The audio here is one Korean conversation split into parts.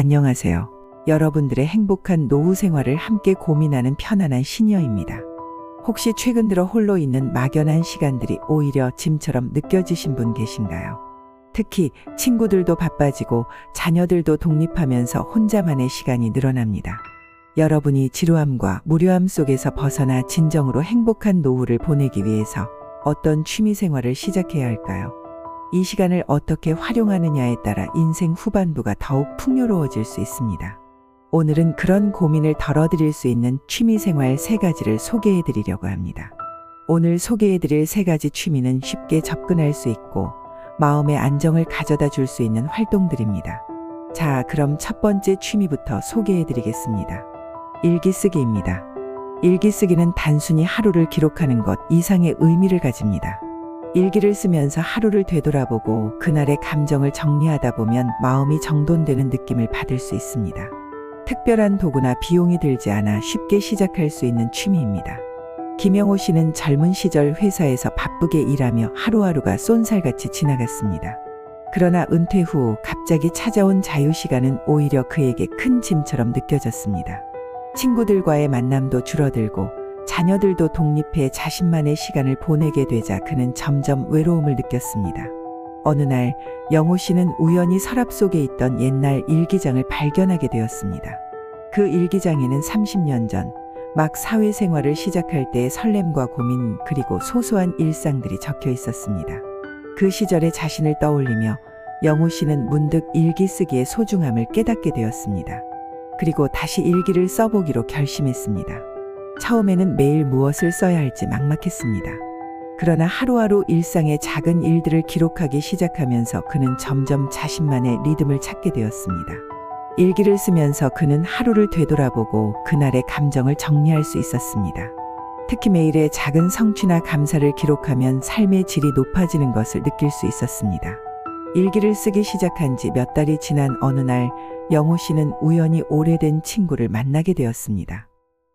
안녕하세요. 여러분들의 행복한 노후 생활을 함께 고민하는 편안한 시니어입니다. 혹시 최근 들어 홀로 있는 막연한 시간들이 오히려 짐처럼 느껴지신 분 계신가요? 특히 친구들도 바빠지고 자녀들도 독립하면서 혼자만의 시간이 늘어납니다. 여러분이 지루함과 무료함 속에서 벗어나 진정으로 행복한 노후를 보내기 위해서 어떤 취미 생활을 시작해야 할까요? 이 시간을 어떻게 활용하느냐에 따라 인생 후반부가 더욱 풍요로워질 수 있습니다. 오늘은 그런 고민을 덜어드릴 수 있는 취미생활 3가지를 소개해 드리려고 합니다. 오늘 소개해 드릴 3가지 취미는 쉽게 접근할 수 있고 마음의 안정을 가져다 줄 수 있는 활동들입니다. 자, 그럼 첫 번째 취미부터 소개해 드리겠습니다. 일기쓰기입니다. 일기쓰기는 단순히 하루를 기록하는 것 이상의 의미를 가집니다. 일기를 쓰면서 하루를 되돌아보고 그날의 감정을 정리하다 보면 마음이 정돈되는 느낌을 받을 수 있습니다. 특별한 도구나 비용이 들지 않아 쉽게 시작할 수 있는 취미입니다. 김영호 씨는 젊은 시절 회사에서 바쁘게 일하며 하루하루가 쏜살같이 지나갔습니다. 그러나 은퇴 후 갑자기 찾아온 자유시간은 오히려 그에게 큰 짐처럼 느껴졌습니다. 친구들과의 만남도 줄어들고 자녀들도 독립해 자신만의 시간을 보내게 되자 그는 점점 외로움을 느꼈습니다. 어느 날 영호 씨는 우연히 서랍 속에 있던 옛날 일기장을 발견하게 되었습니다. 그 일기장에는 30년 전 막 사회생활을 시작할 때의 설렘과 고민 그리고 소소한 일상들이 적혀 있었습니다. 그 시절의 자신을 떠올리며 영호 씨는 문득 일기 쓰기의 소중함을 깨닫게 되었습니다. 그리고 다시 일기를 써보기로 결심했습니다. 처음에는 매일 무엇을 써야 할지 막막했습니다. 그러나 하루하루 일상의 작은 일들을 기록하기 시작하면서 그는 점점 자신만의 리듬을 찾게 되었습니다. 일기를 쓰면서 그는 하루를 되돌아보고 그날의 감정을 정리할 수 있었습니다. 특히 매일의 작은 성취나 감사를 기록하면 삶의 질이 높아지는 것을 느낄 수 있었습니다. 일기를 쓰기 시작한 지 몇 달이 지난 어느 날 영호 씨는 우연히 오래된 친구를 만나게 되었습니다.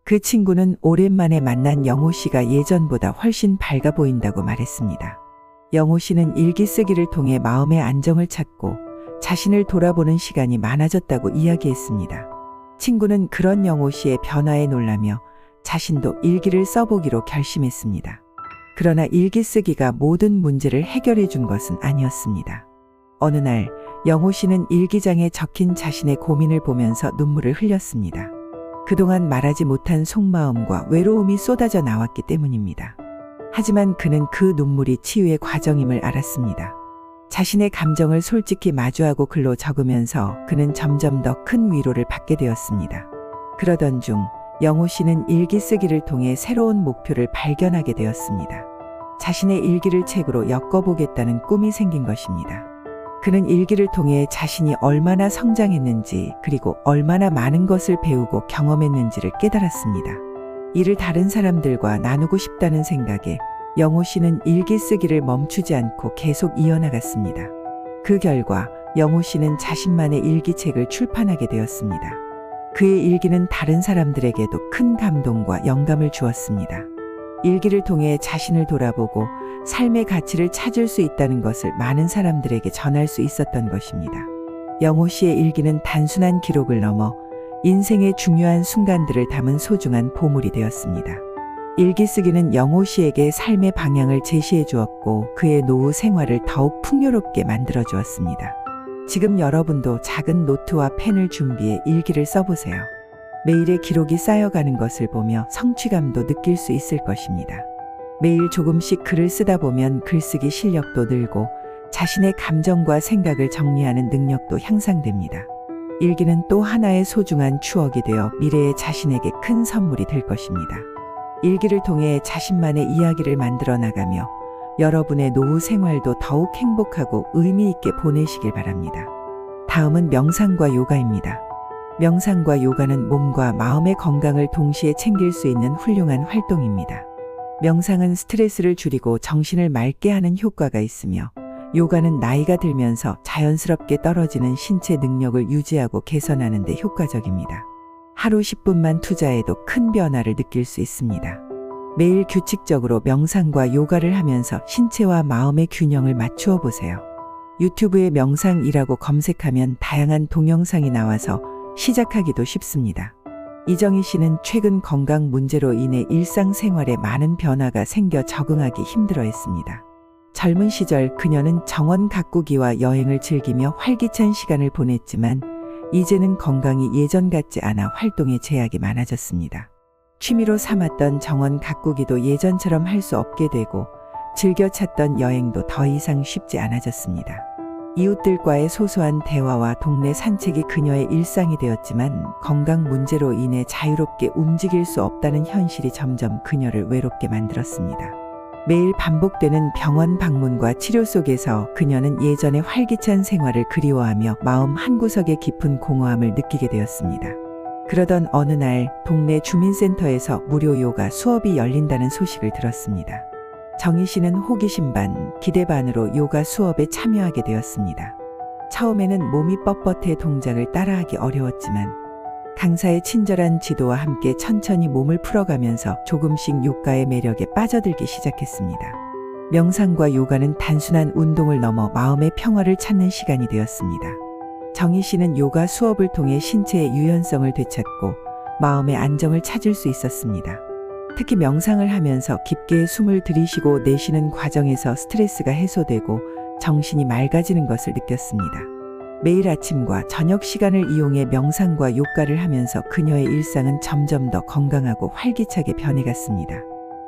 그 친구는 오랜만에 만난 영호 씨가 예전보다 훨씬 밝아 보인다고 말했습니다. 영호 씨는 일기 쓰기를 통해 마음의 안정을 찾고 자신을 돌아보는 시간이 많아졌다고 이야기했습니다. 친구는 그런 영호 씨의 변화에 놀라며 자신도 일기를 써보기로 결심했습니다. 그러나 일기 쓰기가 모든 문제를 해결해 준 것은 아니었습니다. 어느 날 영호 씨는 일기장에 적힌 자신의 고민을 보면서 눈물을 흘렸습니다. 그동안 말하지 못한 속마음과 외로움이 쏟아져 나왔기 때문입니다. 하지만 그는 그 눈물이 치유의 과정임을 알았습니다. 자신의 감정을 솔직히 마주하고 글로 적으면서 그는 점점 더 큰 위로를 받게 되었습니다. 그러던 중 영호 씨는 일기 쓰기를 통해 새로운 목표를 발견하게 되었습니다. 자신의 일기를 책으로 엮어보겠다는 꿈이 생긴 것입니다. 그는 일기를 통해 자신이 얼마나 성장했는지 그리고 얼마나 많은 것을 배우고 경험했는지를 깨달았습니다. 이를 다른 사람들과 나누고 싶다는 생각에 영호 씨는 일기 쓰기를 멈추지 않고 계속 이어나갔습니다. 그 결과 영호 씨는 자신만의 일기책을 출판하게 되었습니다. 그의 일기는 다른 사람들에게도 큰 감동과 영감을 주었습니다. 일기를 통해 자신을 돌아보고 삶의 가치를 찾을 수 있다는 것을 많은 사람들에게 전할 수 있었던 것입니다. 영호 씨의 일기는 단순한 기록을 넘어 인생의 중요한 순간들을 담은 소중한 보물이 되었습니다. 일기 쓰기는 영호 씨에게 삶의 방향을 제시해 주었고 그의 노후 생활을 더욱 풍요롭게 만들어 주었습니다. 지금 여러분도 작은 노트와 펜을 준비해 일기를 써보세요. 매일의 기록이 쌓여가는 것을 보며 성취감도 느낄 수 있을 것입니다. 매일 조금씩 글을 쓰다 보면 글쓰기 실력도 늘고 자신의 감정과 생각을 정리하는 능력도 향상됩니다. 일기는 또 하나의 소중한 추억이 되어 미래의 자신에게 큰 선물이 될 것입니다. 일기를 통해 자신만의 이야기를 만들어 나가며 여러분의 노후 생활도 더욱 행복하고 의미 있게 보내시길 바랍니다. 다음은 명상과 요가입니다. 명상과 요가는 몸과 마음의 건강을 동시에 챙길 수 있는 훌륭한 활동입니다. 명상은 스트레스를 줄이고 정신을 맑게 하는 효과가 있으며 요가는 나이가 들면서 자연스럽게 떨어지는 신체 능력을 유지하고 개선하는 데 효과적입니다. 하루 10분만 투자해도 큰 변화를 느낄 수 있습니다. 매일 규칙적으로 명상과 요가를 하면서 신체와 마음의 균형을 맞추어 보세요. 유튜브에 명상이라고 검색하면 다양한 동영상이 나와서 시작하기도 쉽습니다. 이정희 씨는 최근 건강 문제로 인해 일상생활에 많은 변화가 생겨 적응하기 힘들어했습니다. 젊은 시절 그녀는 정원 가꾸기와 여행을 즐기며 활기찬 시간을 보냈지만 이제는 건강이 예전 같지 않아 활동에 제약이 많아졌습니다. 취미로 삼았던 정원 가꾸기도 예전처럼 할 수 없게 되고 즐겨 찾던 여행도 더 이상 쉽지 않아졌습니다. 이웃들과의 소소한 대화와 동네 산책이 그녀의 일상이 되었지만 건강 문제로 인해 자유롭게 움직일 수 없다는 현실이 점점 그녀를 외롭게 만들었습니다. 매일 반복되는 병원 방문과 치료 속에서 그녀는 예전의 활기찬 생활을 그리워하며 마음 한구석에 깊은 공허함을 느끼게 되었습니다. 그러던 어느 날 동네 주민센터에서 무료 요가 수업이 열린다는 소식을 들었습니다. 정희 씨는 호기심 반, 기대 반으로 요가 수업에 참여하게 되었습니다. 처음에는 몸이 뻣뻣해 동작을 따라하기 어려웠지만 강사의 친절한 지도와 함께 천천히 몸을 풀어가면서 조금씩 요가의 매력에 빠져들기 시작했습니다. 명상과 요가는 단순한 운동을 넘어 마음의 평화를 찾는 시간이 되었습니다. 정희 씨는 요가 수업을 통해 신체의 유연성을 되찾고 마음의 안정을 찾을 수 있었습니다. 특히 명상을 하면서 깊게 숨을 들이쉬고 내쉬는 과정에서 스트레스가 해소되고 정신이 맑아지는 것을 느꼈습니다. 매일 아침과 저녁 시간을 이용해 명상과 요가를 하면서 그녀의 일상은 점점 더 건강하고 활기차게 변해갔습니다.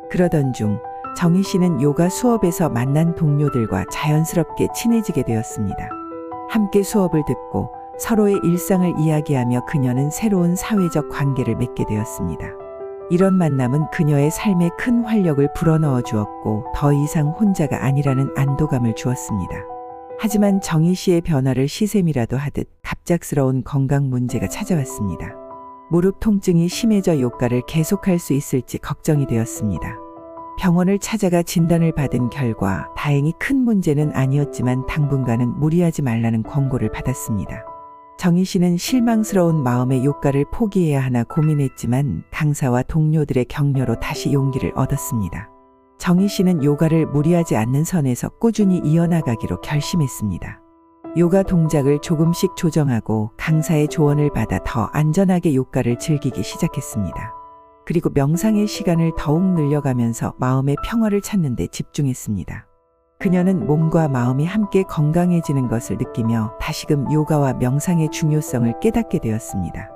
그러던 중 정희 씨는 요가 수업에서 만난 동료들과 자연스럽게 친해지게 되었습니다. 함께 수업을 듣고 서로의 일상을 이야기하며 그녀는 새로운 사회적 관계를 맺게 되었습니다. 이런 만남은 그녀의 삶에 큰 활력을 불어넣어 주었고 더 이상 혼자가 아니라는 안도감을 주었습니다. 하지만 정희 씨의 변화를 시샘이라도 하듯 갑작스러운 건강 문제가 찾아왔습니다. 무릎 통증이 심해져 요가를 계속할 수 있을지 걱정이 되었습니다. 병원을 찾아가 진단을 받은 결과 다행히 큰 문제는 아니었지만 당분간은 무리하지 말라는 권고를 받았습니다. 정희 씨는 실망스러운 마음에 요가를 포기해야 하나 고민했지만 강사와 동료들의 격려로 다시 용기를 얻었습니다. 정희 씨는 요가를 무리하지 않는 선에서 꾸준히 이어나가기로 결심했습니다. 요가 동작을 조금씩 조정하고 강사의 조언을 받아 더 안전하게 요가를 즐기기 시작했습니다. 그리고 명상의 시간을 더욱 늘려가면서 마음의 평화를 찾는 데 집중했습니다. 그녀는 몸과 마음이 함께 건강해지는 것을 느끼며 다시금 요가와 명상의 중요성을 깨닫게 되었습니다.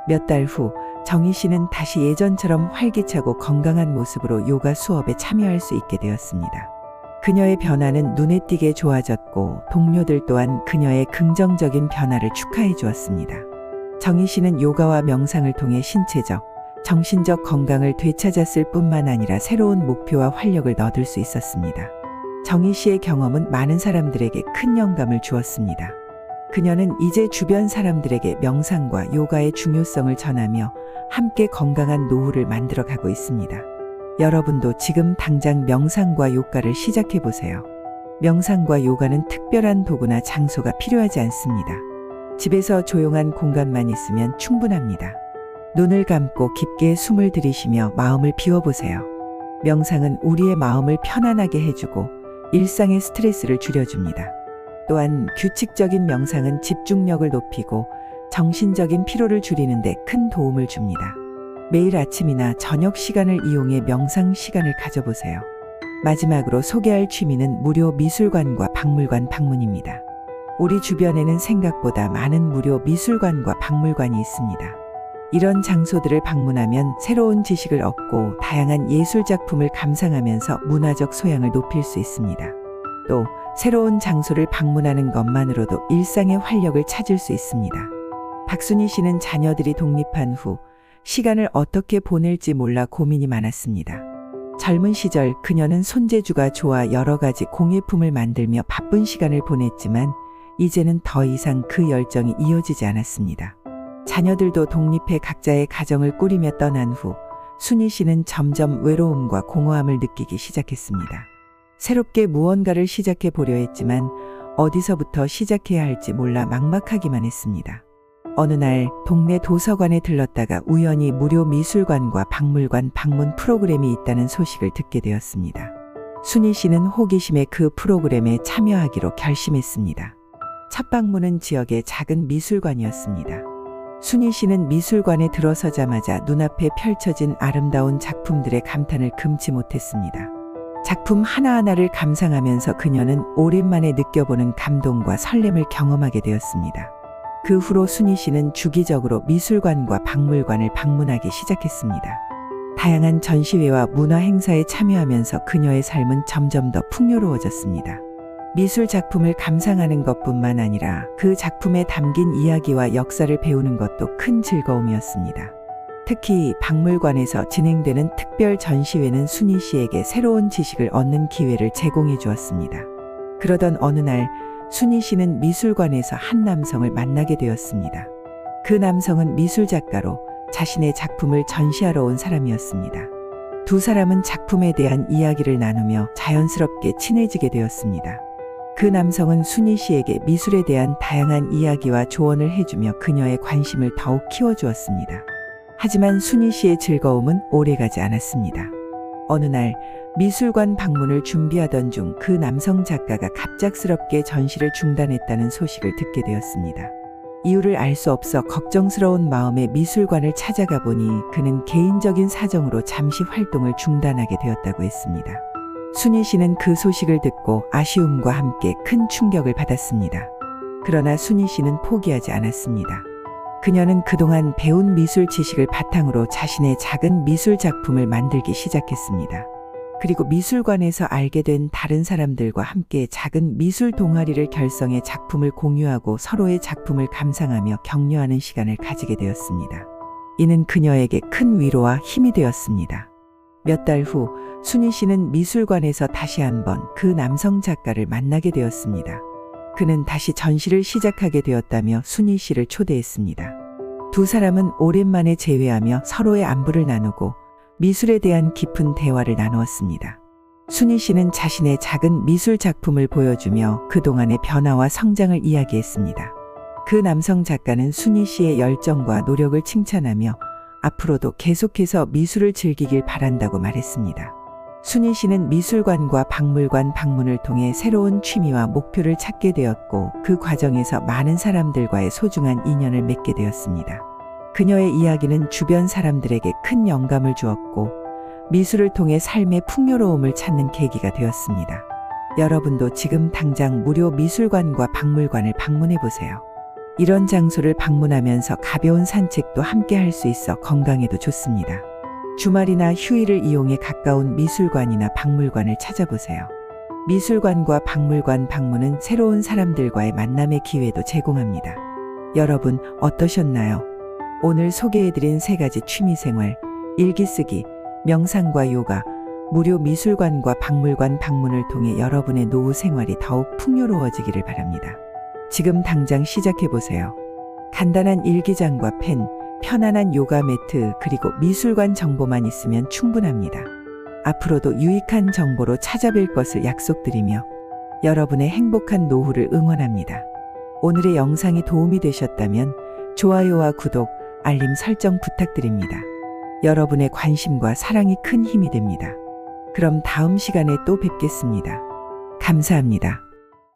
몇 달 후 정희 씨는 다시 예전처럼 활기차고 건강한 모습으로 요가 수업에 참여할 수 있게 되었습니다. 그녀의 변화는 눈에 띄게 좋아졌고 동료들 또한 그녀의 긍정적인 변화를 축하해 주었습니다. 정희 씨는 요가와 명상을 통해 신체적, 정신적 건강을 되찾았을 뿐만 아니라 새로운 목표와 활력을 얻을 수 있었습니다. 정희 씨의 경험은 많은 사람들에게 큰 영감을 주었습니다. 그녀는 이제 주변 사람들에게 명상과 요가의 중요성을 전하며 함께 건강한 노후를 만들어가고 있습니다. 여러분도 지금 당장 명상과 요가를 시작해보세요. 명상과 요가는 특별한 도구나 장소가 필요하지 않습니다. 집에서 조용한 공간만 있으면 충분합니다. 눈을 감고 깊게 숨을 들이쉬며 마음을 비워보세요. 명상은 우리의 마음을 편안하게 해주고 일상의 스트레스를 줄여줍니다. 또한 규칙적인 명상은 집중력을 높이고 정신적인 피로를 줄이는 데 큰 도움을 줍니다. 매일 아침이나 저녁 시간을 이용해 명상 시간을 가져보세요. 마지막으로 소개할 취미는 무료 미술관과 박물관 방문입니다. 우리 주변에는 생각보다 많은 무료 미술관과 박물관이 있습니다. 이런 장소들을 방문하면 새로운 지식을 얻고 다양한 예술 작품을 감상하면서 문화적 소양을 높일 수 있습니다. 또 새로운 장소를 방문하는 것만으로도 일상의 활력을 찾을 수 있습니다. 박순희 씨는 자녀들이 독립한 후 시간을 어떻게 보낼지 몰라 고민이 많았습니다. 젊은 시절 그녀는 손재주가 좋아 여러 가지 공예품을 만들며 바쁜 시간을 보냈지만 이제는 더 이상 그 열정이 이어지지 않았습니다. 자녀들도 독립해 각자의 가정을 꾸리며 떠난 후 순희 씨는 점점 외로움과 공허함을 느끼기 시작했습니다. 새롭게 무언가를 시작해 보려 했지만 어디서부터 시작해야 할지 몰라 막막하기만 했습니다. 어느 날 동네 도서관에 들렀다가 우연히 무료 미술관과 박물관 방문 프로그램이 있다는 소식을 듣게 되었습니다. 순희 씨는 호기심에 그 프로그램에 참여하기로 결심했습니다. 첫 방문은 지역의 작은 미술관이었습니다. 순희 씨는 미술관에 들어서자마자 눈앞에 펼쳐진 아름다운 작품들의 감탄을 금치 못했습니다. 작품 하나하나를 감상하면서 그녀는 오랜만에 느껴보는 감동과 설렘을 경험하게 되었습니다. 그 후로 순희 씨는 주기적으로 미술관과 박물관을 방문하기 시작했습니다. 다양한 전시회와 문화 행사에 참여하면서 그녀의 삶은 점점 더 풍요로워졌습니다. 미술 작품을 감상하는 것뿐만 아니라 그 작품에 담긴 이야기와 역사를 배우는 것도 큰 즐거움이었습니다. 특히 박물관에서 진행되는 특별 전시회는 순희 씨에게 새로운 지식을 얻는 기회를 제공해 주었습니다. 그러던 어느 날 순희 씨는 미술관에서 한 남성을 만나게 되었습니다. 그 남성은 미술작가로 자신의 작품을 전시하러 온 사람이었습니다. 두 사람은 작품에 대한 이야기를 나누며 자연스럽게 친해지게 되었습니다. 그 남성은 순희 씨에게 미술에 대한 다양한 이야기와 조언을 해주며 그녀의 관심을 더욱 키워주었습니다. 하지만 순희 씨의 즐거움은 오래가지 않았습니다. 어느 날 미술관 방문을 준비하던 중 그 남성 작가가 갑작스럽게 전시를 중단했다는 소식을 듣게 되었습니다. 이유를 알 수 없어 걱정스러운 마음에 미술관을 찾아가 보니 그는 개인적인 사정으로 잠시 활동을 중단하게 되었다고 했습니다. 순희 씨는 그 소식을 듣고 아쉬움과 함께 큰 충격을 받았습니다. 그러나 순희 씨는 포기하지 않았습니다. 그녀는 그동안 배운 미술 지식을 바탕으로 자신의 작은 미술 작품을 만들기 시작했습니다. 그리고 미술관에서 알게 된 다른 사람들과 함께 작은 미술 동아리를 결성해 작품을 공유하고 서로의 작품을 감상하며 격려하는 시간을 가지게 되었습니다. 이는 그녀에게 큰 위로와 힘이 되었습니다. 몇 달 후 순희 씨는 미술관에서 다시 한번 그 남성 작가를 만나게 되었습니다. 그는 다시 전시를 시작하게 되었다며 순희 씨를 초대했습니다. 두 사람은 오랜만에 재회하며 서로의 안부를 나누고 미술에 대한 깊은 대화를 나누었습니다. 순희 씨는 자신의 작은 미술 작품을 보여주며 그동안의 변화와 성장을 이야기했습니다. 그 남성 작가는 순희 씨의 열정과 노력을 칭찬하며 앞으로도 계속해서 미술을 즐기길 바란다고 말했습니다. 순희 씨는 미술관과 박물관 방문을 통해 새로운 취미와 목표를 찾게 되었고 그 과정에서 많은 사람들과의 소중한 인연을 맺게 되었습니다. 그녀의 이야기는 주변 사람들에게 큰 영감을 주었고 미술을 통해 삶의 풍요로움을 찾는 계기가 되었습니다. 여러분도 지금 당장 무료 미술관과 박물관을 방문해 보세요. 이런 장소를 방문하면서 가벼운 산책도 함께 할 수 있어 건강에도 좋습니다. 주말이나 휴일을 이용해 가까운 미술관이나 박물관을 찾아보세요. 미술관과 박물관 방문은 새로운 사람들과의 만남의 기회도 제공합니다. 여러분 어떠셨나요? 오늘 소개해드린 3가지 취미생활, 일기쓰기, 명상과 요가, 무료 미술관과 박물관 방문을 통해 여러분의 노후 생활이 더욱 풍요로워지기를 바랍니다. 지금 당장 시작해보세요. 간단한 일기장과 펜, 편안한 요가 매트, 그리고 미술관 정보만 있으면 충분합니다. 앞으로도 유익한 정보로 찾아뵐 것을 약속드리며 여러분의 행복한 노후를 응원합니다. 오늘의 영상이 도움이 되셨다면 좋아요와 구독, 알림 설정 부탁드립니다. 여러분의 관심과 사랑이 큰 힘이 됩니다. 그럼 다음 시간에 또 뵙겠습니다. 감사합니다.